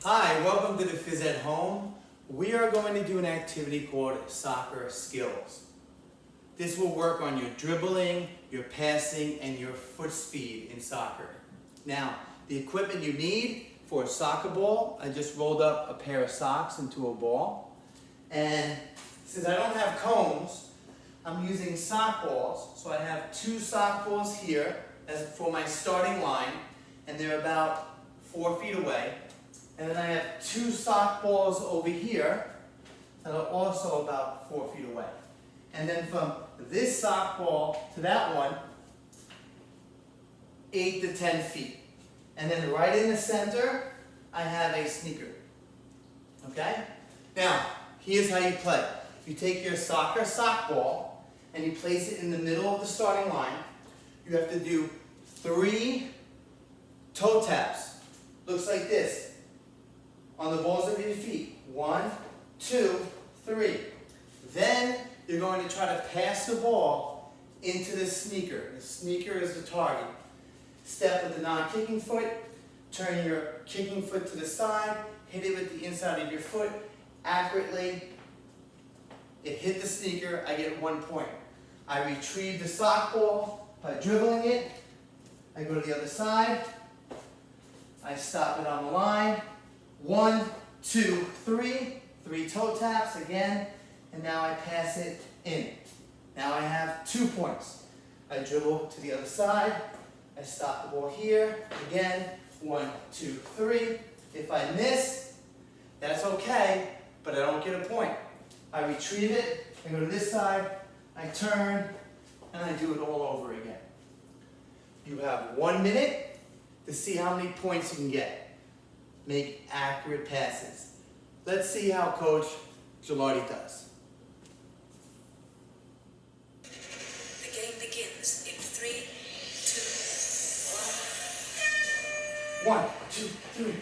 Hi, welcome to the Phys Ed Home. We are going to do an activity called Soccer Skills. This will work on your dribbling, your passing, and your foot speed in soccer. Now, the equipment you need for a soccer ball, I just rolled up a pair of socks into a ball. And since I don't have cones, I'm using sock balls. So I have two sock balls here as for my starting line, and they're about 4 feet away. And then I have two sock balls over here that are also about 4 feet away. And then from this sock ball to that one, 8 to 10 feet. And then right in the center, I have a sneaker. Okay? Now, here's how you play. You take your soccer sock ball and you place it in the middle of the starting line. You have to do 3 toe taps. Looks like this. On the balls of your feet. 1, 2, 3. Then you're going to try to pass the ball into the sneaker. The sneaker is the target. Step with the non-kicking foot. Turn your kicking foot to the side. Hit it with the inside of your foot accurately. It hit the sneaker. I get 1 point. I retrieve the sock ball by dribbling it. I go to the other side. I stop it on the line. 1, 2, 3. 3 toe taps again. And now I pass it in. Now I have 2 points. I dribble to the other side. I stop the ball here. Again, 1, 2, 3. If I miss, that's okay, but I don't get a point. I retrieve it. I go to this side. I turn, and I do it all over again. You have 1 minute to see how many points you can get. Make accurate passes. Let's see how Coach Gilardi does. The game begins in 3, 2, 1, 2, 3.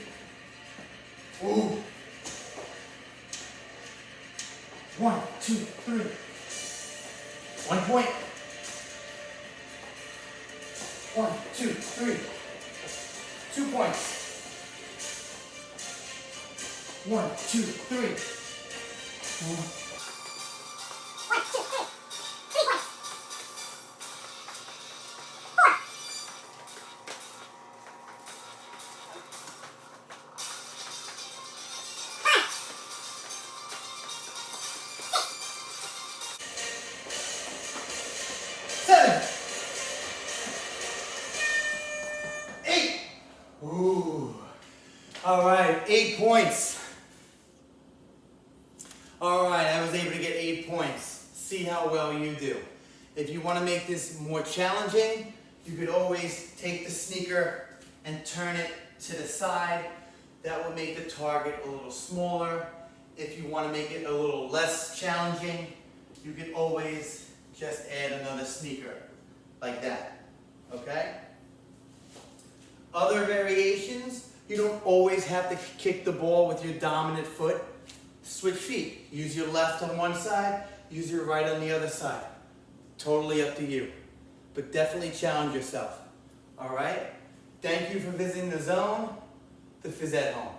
Ooh. 1, 2, 3. 1 point. 1, 2, 3. 2 points. 1, 2, 3. 1, 2, 3. 3 points. 4. 5. 7. 8. Ooh. All right, 8 points. All right, I was able to get 8 points. See how well you do. If you want to make this more challenging, you could always take the sneaker and turn it to the side. That will make the target a little smaller. If you want to make it a little less challenging, you could always just add another sneaker like that. Okay? Other variations, you don't always have to kick the ball with your dominant foot. Switch feet. Use your left on one side, use your right on the other side. Totally up to you. But definitely challenge yourself. All right? Thank you for visiting the Zone, the Phys Ed Home.